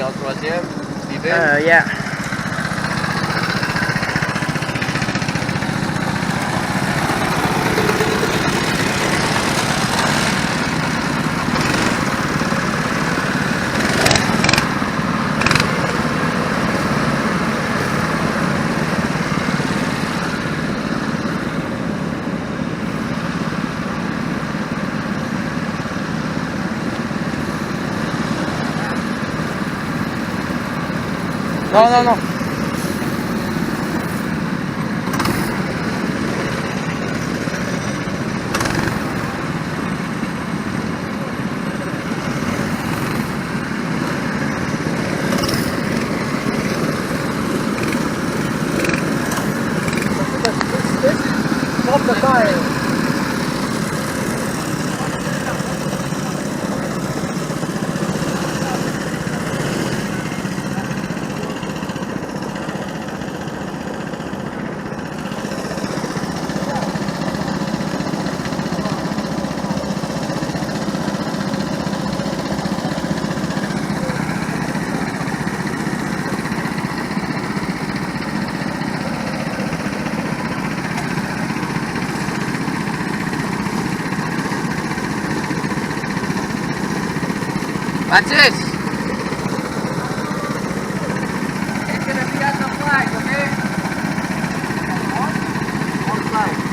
en troisième. Yeah. Non, non, non. Stop the tire. Francis! It's gonna be at the flag, okay? On flag.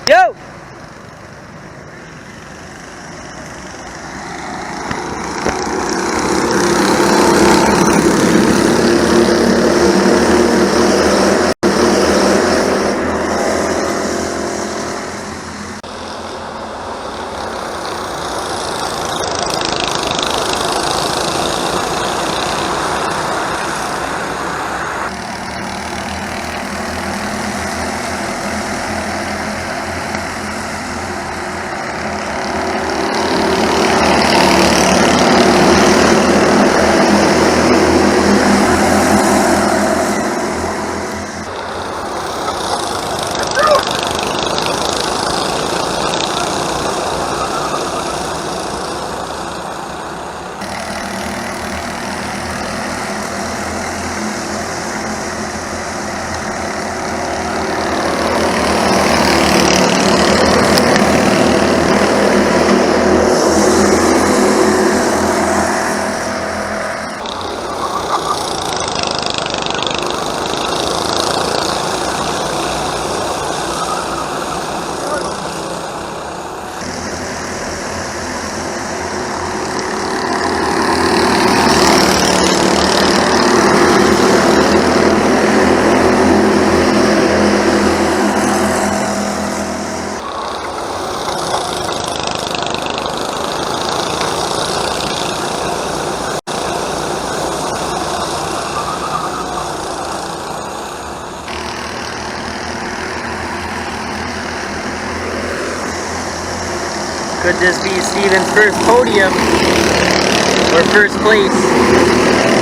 Yo! Could this be Steven's first podium or first place?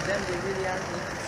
them, they really aren't interested.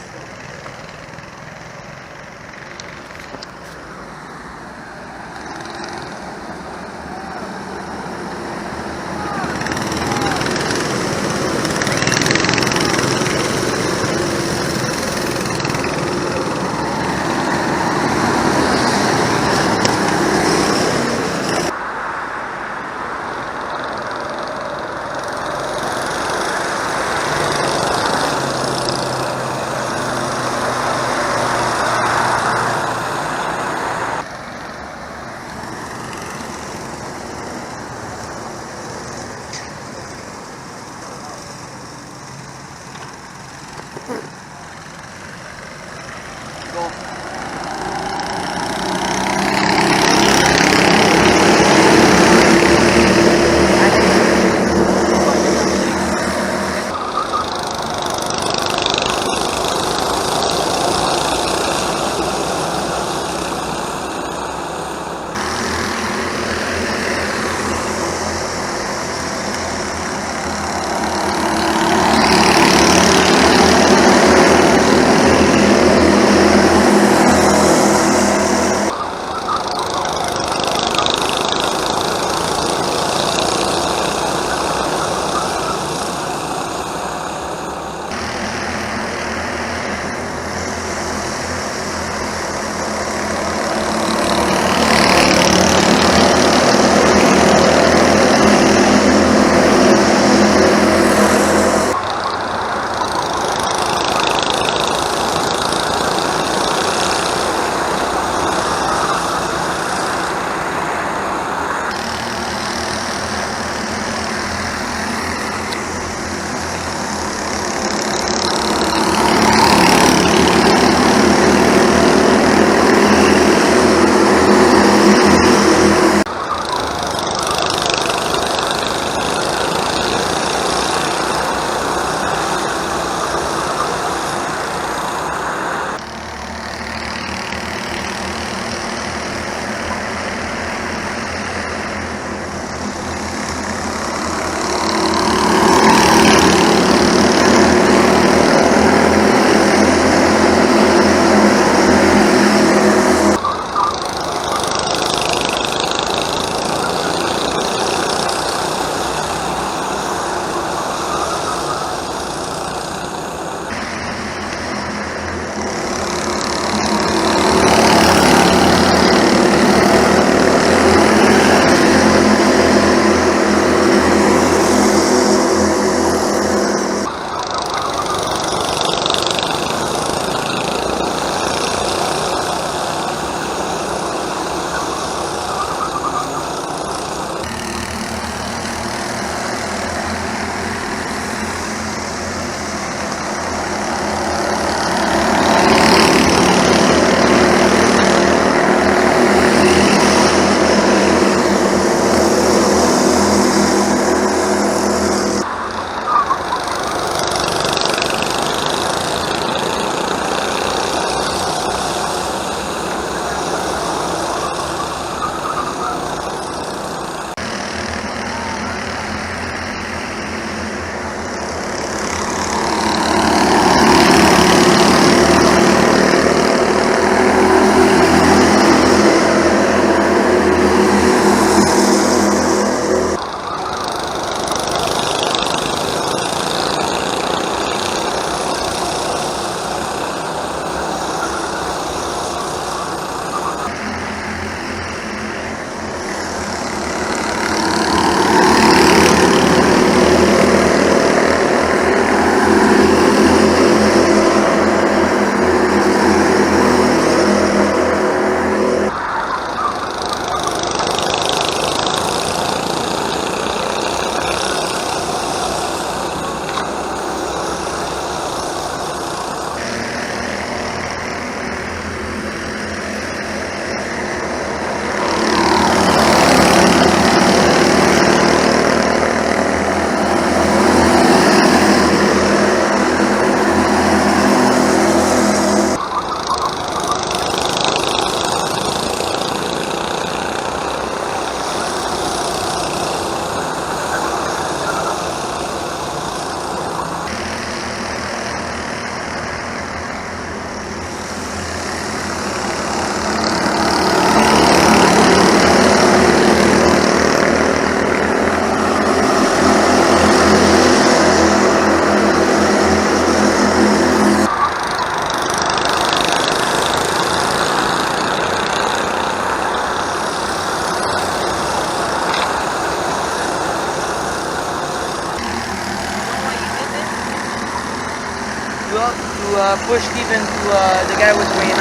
push Steven to the guy with 29.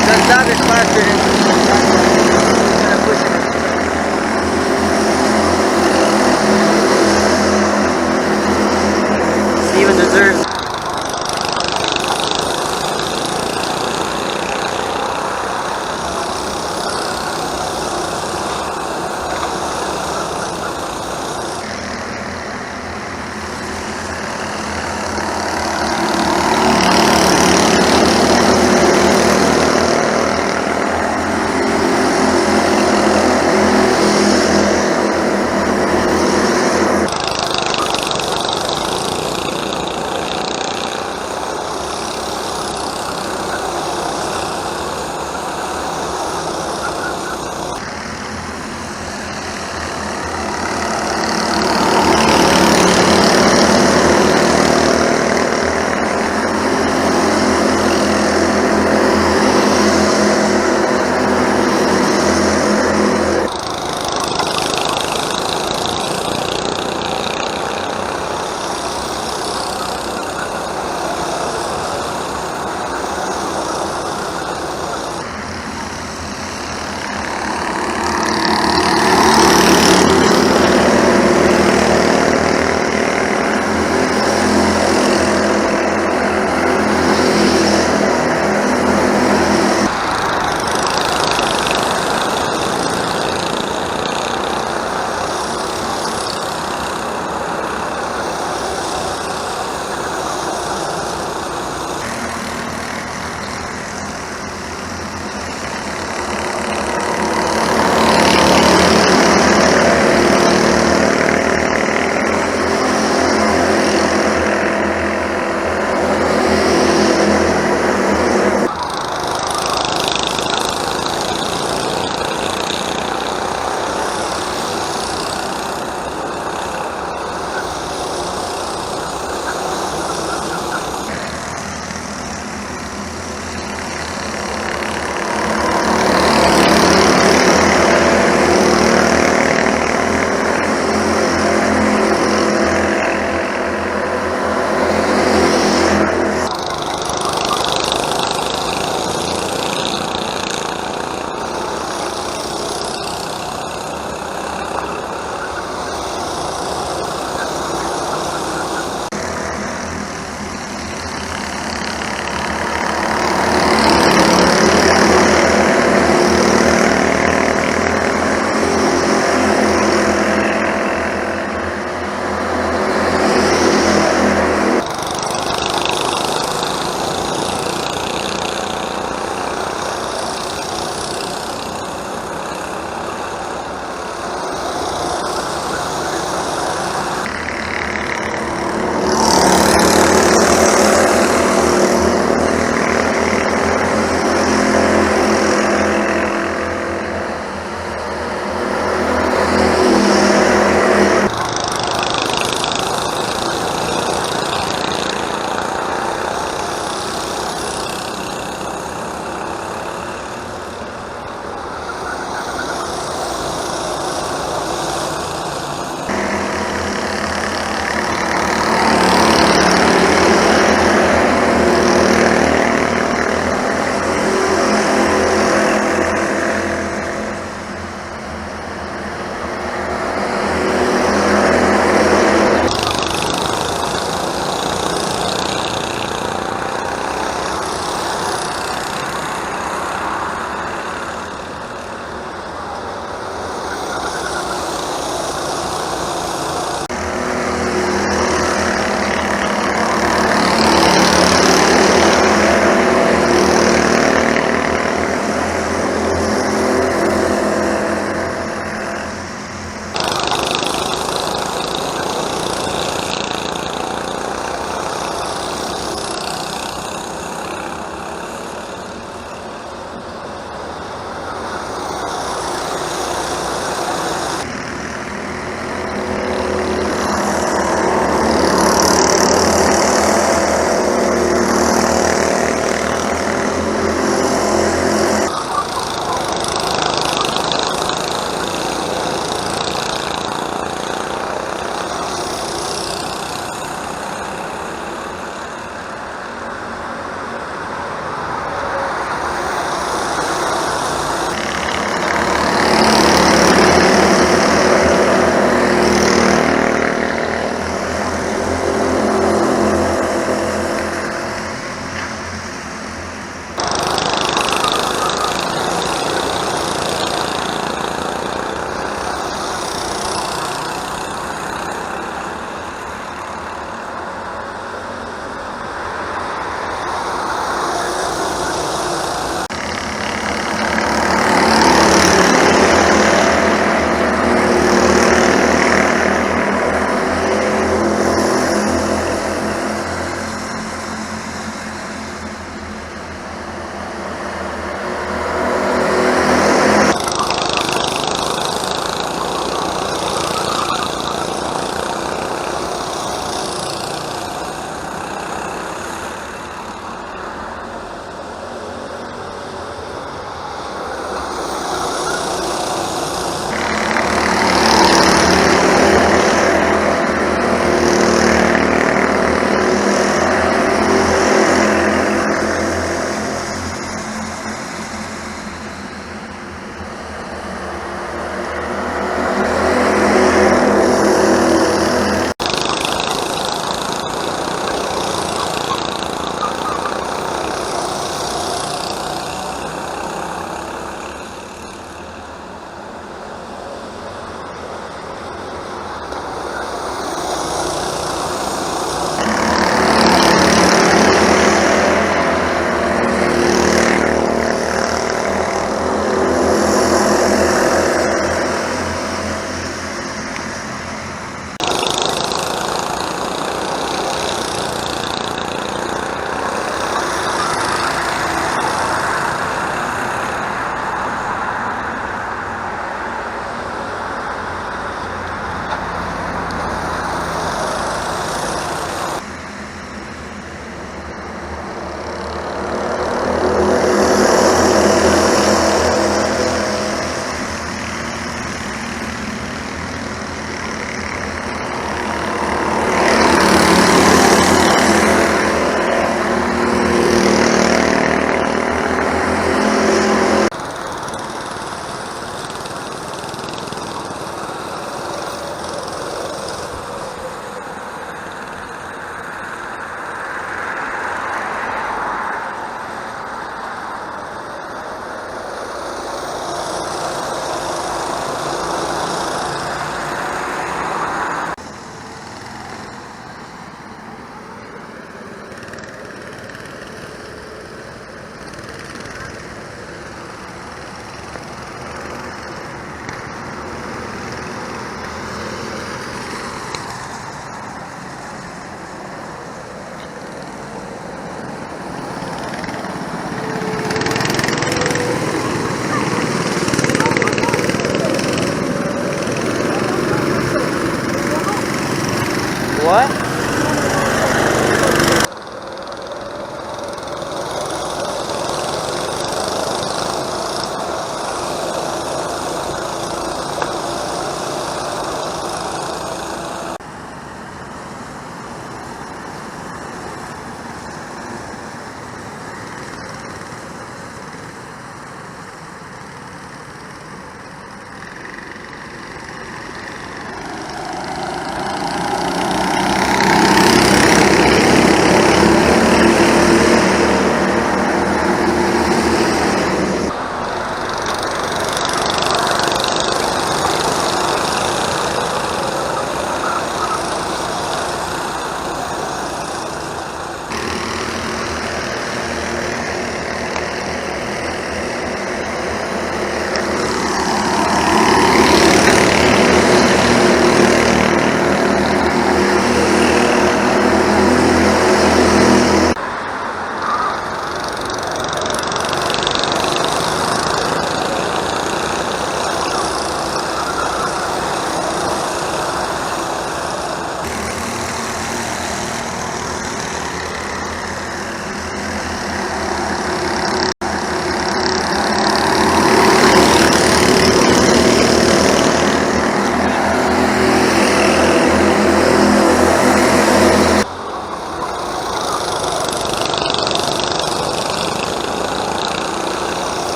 Because David's faster than him. He's gonna push him. Steven deserves.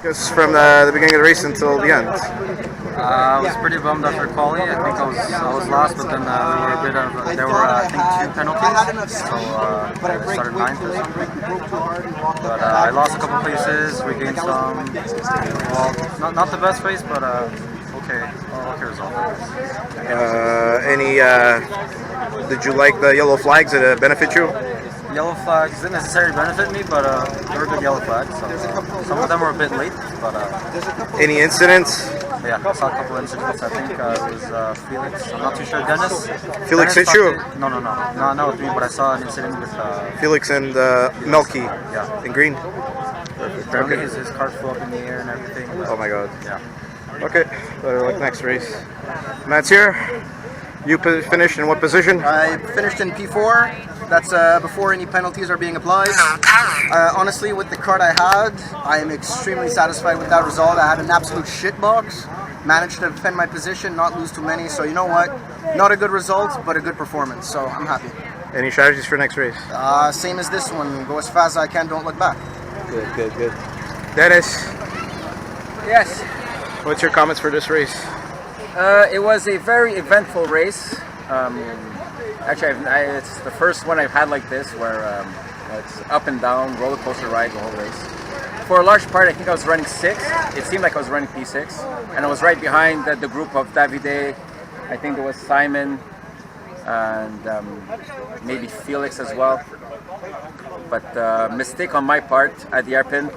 Just from the beginning of the race until the end. I was pretty bummed after quali. I think I was lost, but then there were I think 2 penalties, so I started 9th or something. But I lost a couple places, regained some. Well, not the best race, but okay result. Did you like the yellow flags? Did it benefit you? Yellow flags didn't necessarily benefit me, but they were good yellow flags. So, some of them were a bit late, but Any incidents? yeah, I saw a couple incidents. I think it was Felix. I'm not too sure. Dennis Felix hit you? No, not with me, but I saw an incident with Felix and Melki yeah, in green. Apparently his car flew up in the air and everything. Oh my god. Yeah. Okay, better luck next race. Matt's here. You finished in what position? I finished in P4. That's before any penalties are being applied. Honestly, with the card I had, I am extremely satisfied with that result. I had an absolute shit box. Managed to defend my position, not lose too many. So you know what? Not a good result, but a good performance. So I'm happy. Any strategies for next race? Same as this one. Go as fast as I can. Don't look back. Good. Dennis, Yes. what's your comments for this race? It was a very eventful race. Actually, it's the first one I've had like this where it's up and down, roller coaster ride the whole race. For a large part, I think I was running 6th. It seemed like I was running P6. And I was right behind the group of Davide. I think there was Simon and maybe Felix as well. But mistake on my part at the hairpin.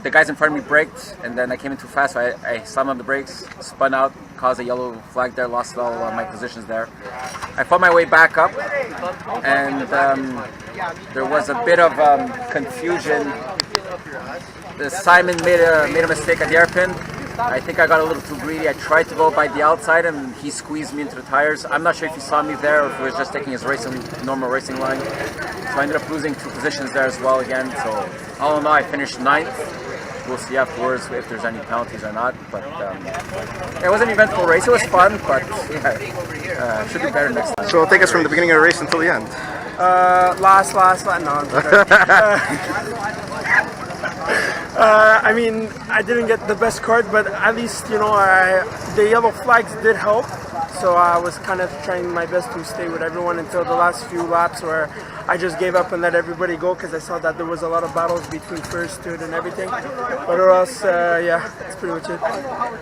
The guys in front of me braked, and then I came in too fast, so I slammed on the brakes, spun out, caused a yellow flag there, lost all my positions there. I fought my way back up, and there was a bit of confusion. Simon made a mistake at the hairpin. I think I got a little too greedy. I tried to go by the outside, and he squeezed me into the tires. I'm not sure if he saw me there or if he was just taking his normal racing line. So I ended up losing 2 positions there as well again. So all in all, I finished 9th. We'll see afterwards if there's any penalties or not. But it was an eventful race. It was fun, but yeah, should be better next time. So take us from the beginning of the race until the end. Last, no. I mean, I didn't get the best card, but at least, you know, the yellow flags did help. So I was kind of trying my best to stay with everyone until the last few laps where I just gave up and let everybody go because I saw that there was a lot of battles between first, third, and everything. But or else, yeah, that's pretty much it.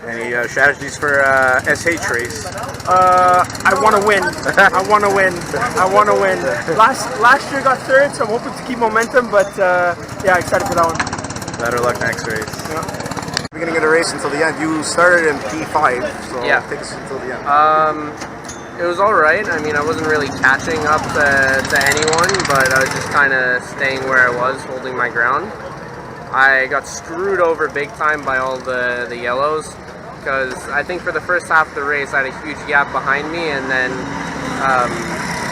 Any strategies for SH race? I want to win. I want to win. Last year got 3rd, so I'm hoping to keep momentum, but yeah, excited for that one. Better luck next race. Yeah. Beginning of the race until the end. You started in P5, so Yeah. take us until the end. It was alright. I mean, I wasn't really catching up to anyone, but I was just kind of staying where I was, holding my ground. I got screwed over big time by all the yellows, because I think for the first half of the race I had a huge gap behind me, and then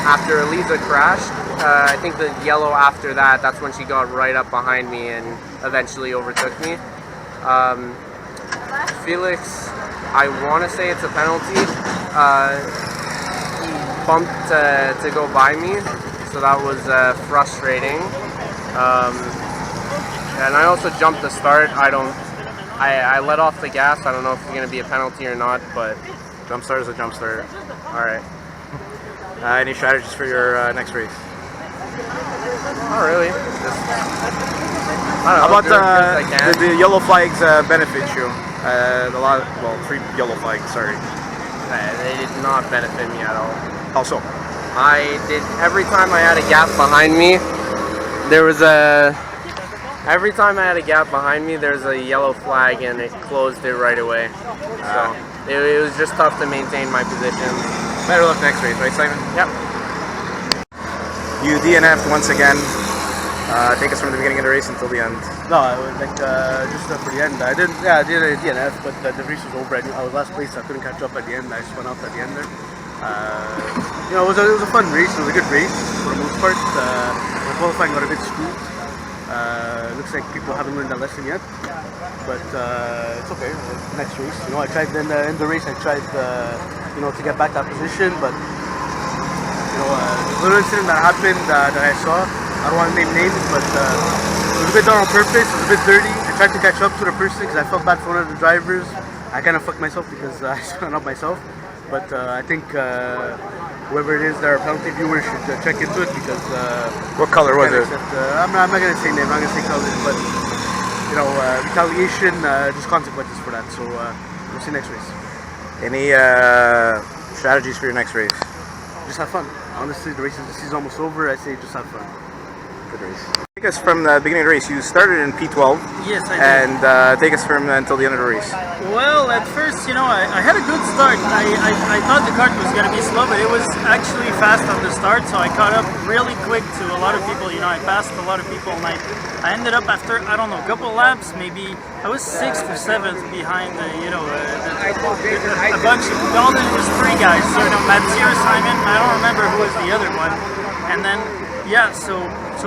after Eliza crashed, I think the yellow after that's when she got right up behind me and eventually overtook me. Felix, I want to say it's a penalty. He bumped to go by me, so that was frustrating. And I also jumped the start. I let off the gas. I don't know if it's going to be a penalty or not, but Jump start is a jump start. all right. Any strategies for your next race? Not really. Just, I How don't know, about do as good as I can. did the yellow flags benefit you? 3 yellow flags, sorry. They did not benefit me at all. How so? Every time I had a gap behind me, there was a yellow flag and it closed it right away. So it was just tough to maintain my position. Better luck next race, right, Simon? Yep. You DNF'd once again. Take us from the beginning of the race until the end. No, I was like just for the end. I did a DNF, but the race was over. I was last place. So I couldn't catch up at the end. I spun out at the end there. You know, it was a fun race. It was a good race for the most part. The qualifying got a bit screwed. Looks like people haven't learned that lesson yet, but it's okay. Next race, you know, I tried in the race. I tried, you know, to get back that position, but you know, the little incident that happened that I saw. I don't want to name names, but it was a bit done on purpose. It was a bit dirty. I tried to catch up to the person because I felt bad for one of the drivers. I kind of fucked myself because I spun up myself. But I think whoever it is, their penalty viewers should check into it because. What color was it? I'm not going to say name. I'm not going to say color, but you know, retaliation, just consequences for that. So we'll see next race. Any strategies for your next race? Just have fun. Honestly, the season's almost over. I say just have fun. Good race. Take us from the beginning of the race. You started in P12. Yes, I did. And take us from until the end of the race. Well, at first, you know, I had a good start. I thought the kart was going to be slow, but it was actually fast on the start, so I caught up really quick to a lot of people. You know, I passed a lot of people, and I ended up after, I don't know, a couple laps, maybe, I was 6th or 7th behind, you know, a bunch of, all it was 3 guys. So, you know, Mathieu, Simon, I don't remember who was the other one. And then, yeah, so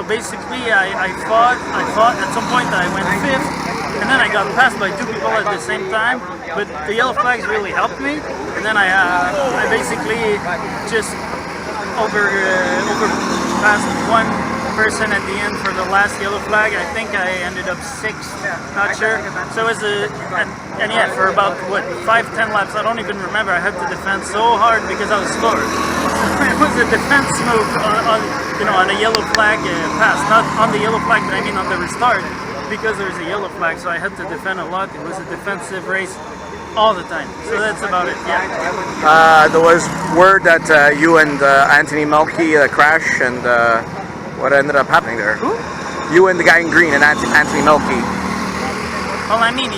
basically I fought, at some point I went 5th, and then I got passed by 2 people at the same time, but the yellow flags really helped me, and then I basically just overpassed one person at the end for the last yellow flag. I think I ended up 6th, not sure. So it was and yeah, for about, what, 5-10 laps, I don't even remember, I had to defend so hard because I was slower. It was a defense move on you know, on a yellow flag pass, not on the yellow flag, but I mean on the restart, because there was a yellow flag, so I had to defend a lot. It was a defensive race all the time. So that's about it, yeah. There was word that you and Anthony Melki crashed, and what ended up happening there? Who? You and the guy in green, and Anthony Melki. Well, I mean,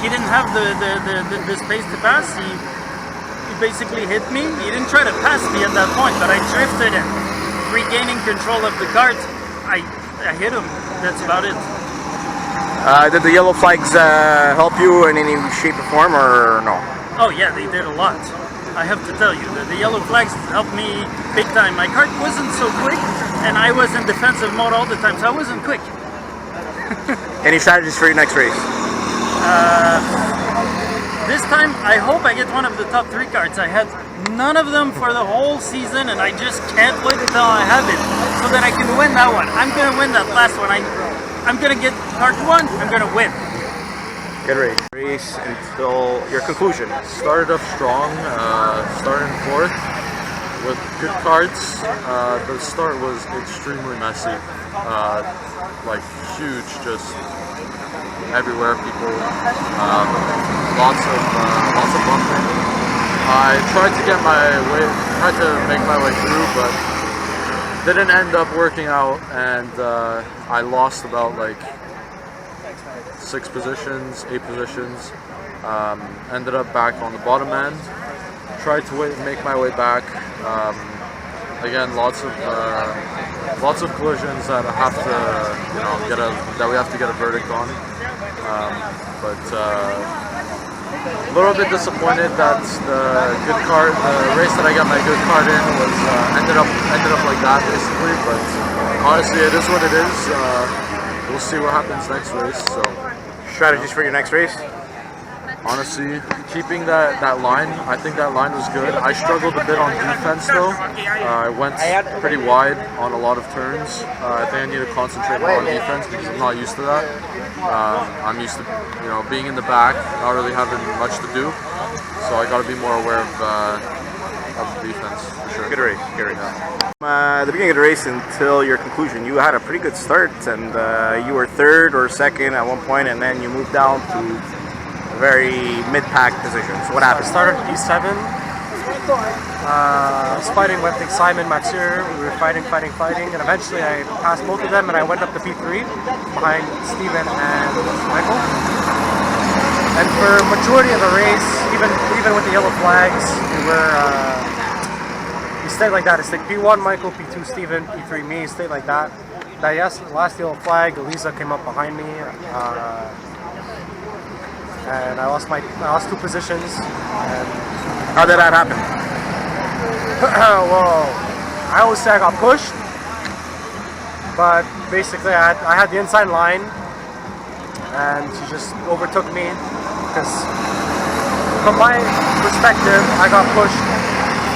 he didn't have the space to pass. He basically hit me. He didn't try to pass me at that point, but I drifted and regaining control of the kart, I hit him. That's about it. Did the yellow flags help you in any shape or form, or no? Oh yeah, they did a lot. I have to tell you, the yellow flags helped me big time. My kart wasn't so quick, and I was in defensive mode all the time, so I wasn't quick. Any strategies for your next race? This time, I hope I get one of the top 3 karts. I had none of them for the whole season, and I just can't wait until I have it, so that I can win that one. I'm going to win that last one. I'm going to get kart 1, I'm going to win. Good race. Race until your conclusion. Started off strong, starting 4th with good karts. The start was extremely messy, like huge, just everywhere, people, lots of bumping. I tried to make my way through, but didn't end up working out, and I lost about like 6 positions, 8 positions. Ended up back on the bottom end. Tried to make my way back. Again, lots of collisions that I have to, you know, that we have to get a verdict on. But a little bit disappointed that the race that I got my good card in was ended up like that basically. But honestly, it is what it is. We'll see what happens next race. So, strategies for your next race? Honestly, keeping that line, I think that line was good. I struggled a bit on defense though. I went pretty wide on a lot of turns. I think I need to concentrate more on defense because I'm not used to that. I'm used to, you know, being in the back, not really having much to do. So I got to be more aware of defense for sure. Good race, good race. The beginning of the race until your conclusion, you had a pretty good start, and you were 3rd or 2nd at one point, and then you moved down to very mid-pack positions. What happened? I started P7. I was fighting with Simon, Mathieu. We were fighting, and eventually I passed both of them, and I went up to P3 behind Steven and Michael. And for majority of the race, even with the yellow flags, we stayed like that. It stayed P1 Michael, P2 Steven, P3 me. It stayed like that. The last yellow flag, Elisa came up behind me. And I lost 2 positions. And how did that happen? Well, I always say I got pushed, but basically I had the inside line, and she just overtook me because, from my perspective, I got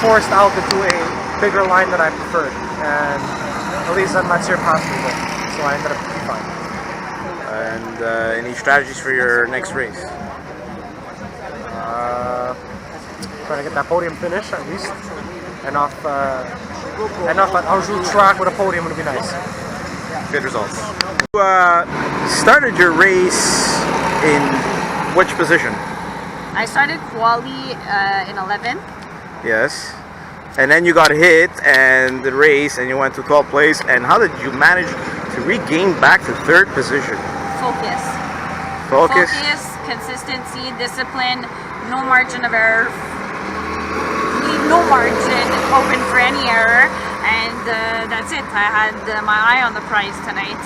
forced out into a bigger line that I preferred, and Elisa and Mathieu passed me there, so I ended up P5. And any strategies for your next race? Trying to get that podium finish at least, and off an Anjou track with a podium would be nice. Good results. You started your race in which position? I started quali in 11th. Yes. And then you got hit and the race and you went to 12th place. And how did you manage to regain back to 3rd position? Focus. Focus? Focus, consistency, discipline, no margin of error. Leave no margin open for any error. And that's it. I had my eye on the prize tonight.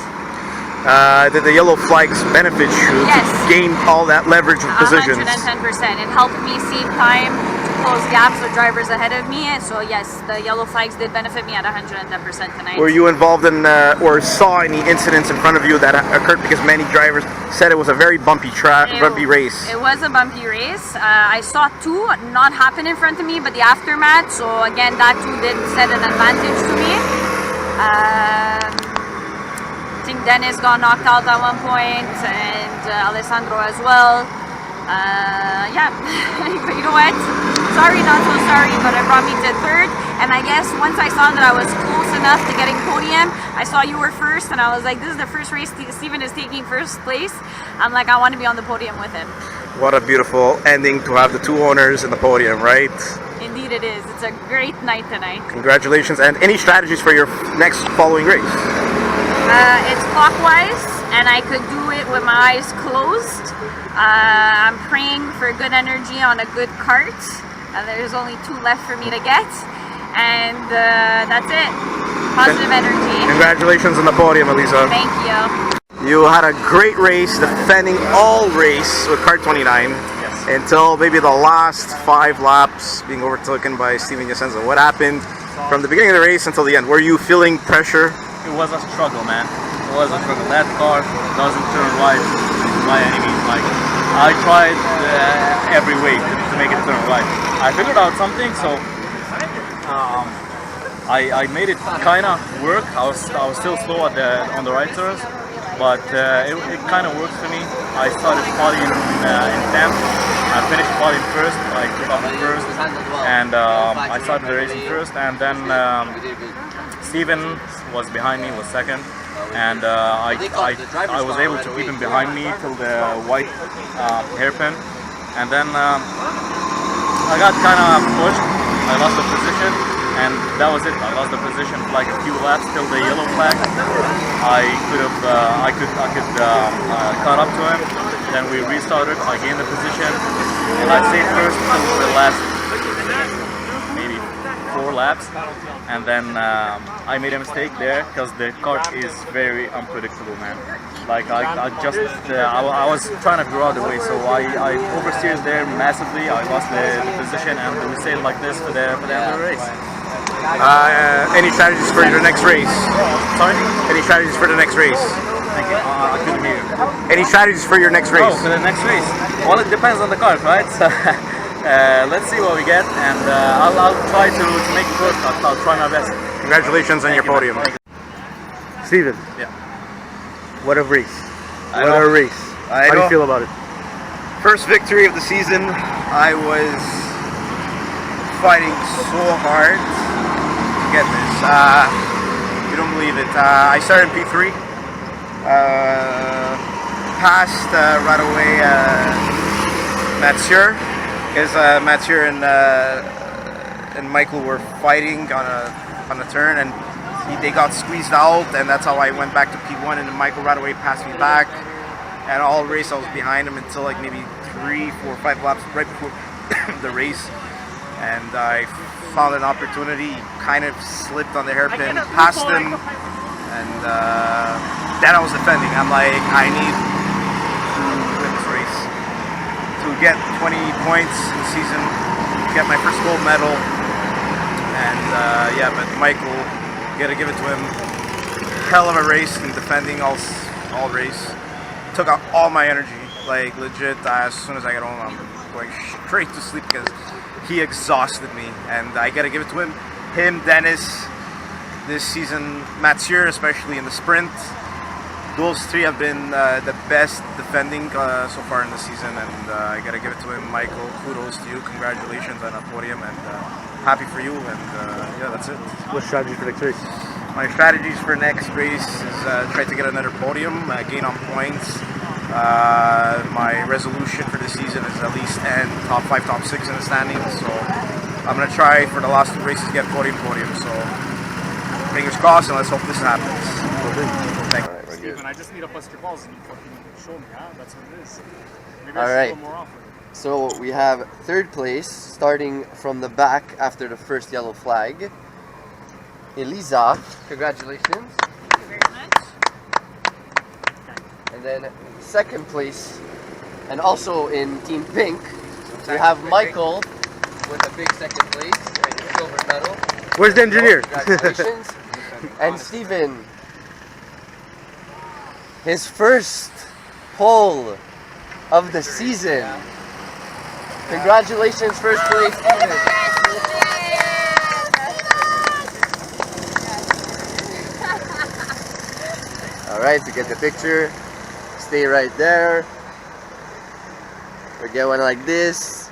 Did the yellow flags benefit you Yes. to gain all that leverage of positions? 110%. It helped me save time, close gaps with drivers ahead of me. So yes, the yellow flags did benefit me at 110% tonight. Were you involved in or saw any incidents in front of you that occurred because many drivers said it was a very bumpy race? It was a bumpy race. I saw 2 not happen in front of me, but the aftermath. So again, that too did set an advantage to me. I think Dennis got knocked out at one point, and Alessandro as well. Yeah, but you know what? Sorry, not so sorry, but it brought me to 3rd. And I guess once I saw that I was close enough to getting podium, I saw you were 1st, and I was like, this is the first race Steven is taking 1st place. I'm like, I want to be on the podium with him. What a beautiful ending to have the 2 owners in the podium, right? Indeed it is. It's a great night tonight. Congratulations. And any strategies for your next following race? It's clockwise, and I could do it with my eyes closed. I'm praying for good energy on a good cart. There's only 2 left for me to get, and that's it. Positive energy. Congratulations on the podium, Elisa. Thank you. You had a great race, defending all race with Kart 29 until maybe the last 5 laps being overtaken by Steven Iasenza. What happened from the beginning of the race until the end? Were you feeling pressure? It was a struggle, man. It was a struggle. That car doesn't turn right by any means. Like, I tried every way to make it turn right. I figured out something, so I made it kind of work. I was still slow on the right turns, but it kind of works for me. I started qualifying in 10th. I finished qualifying 1st. I took off 1st, and I started the race in 1st, and then Steven was behind me, was 2nd, and I was able to keep him behind me till the white hairpin, and then I got kind of pushed. I lost the position, and that was it. I lost the position for like a few laps till the yellow flag. I could caught up to him. Then we restarted. I gained the position, and I stayed 1st till the last maybe 4 laps, and then I made a mistake there because the kart is very unpredictable, man. Like I was trying to go out the way, so I oversteered there massively. I lost the position, and we stayed like this for the end of the race. Any strategies for your next race? Sorry? Any strategies for the next race? Thank you. I couldn't hear you. Any strategies for your next race? Oh, for the next race? Well, it depends on the kart, right? So, let's see what we get, and I'll try to make it work. I'll try my best. Congratulations on your podium. Steven. Yeah. What a race. What a race. How do you feel about it? First victory of the season. I was fighting so hard to get this. You don't believe it. I started in P3. Passed right away Mathieu, because Mathieu and Michael were fighting on a turn, and they got squeezed out, and that's how I went back to P1, and then Michael right away passed me back, and all race I was behind him until like maybe 3, 4, 5 laps right before the race, and I found an opportunity, kind of slipped on the hairpin, passed him, and then I was defending. I'm like, I need to win this race to get 20 points in the season, get my first gold medal, and yeah, but Michael, gotta give it to him. Hell of a race in defending all race. Took out all my energy, like legit. As soon as I get home, I'm going straight to sleep because he exhausted me, and I gotta give it to him. Him, Dennis, this season, Mathieu, especially in the sprint. those three have been the best defending so far in the season, and I gotta give it to him. Michael, kudos to you, congratulations on a podium, and happy for you, and yeah, that's it. What strategy for next race? My strategies for next race is try to get another podium, gain on points. My resolution for the season is at least end top 5, top 6 in the standings, so I'm going to try for the last 2 races to get podium, so fingers crossed, and let's hope this happens. Thank you. Right, Steven, I just need to bust your balls and you fucking show me, huh? That's what it is. Maybe All I should right. go more often. So we have third place, starting from the back after the first yellow flag. Elisa, congratulations. Thank you very much. And then second place, and also in Team Pink, we have Michael with a big second place and a silver medal. Where's the engineer? Congratulations. And Steven, his first pole of the season. Congratulations, first place, Steven. Alright, to get the picture, stay right there. We get one like this.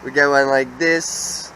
We get one like this.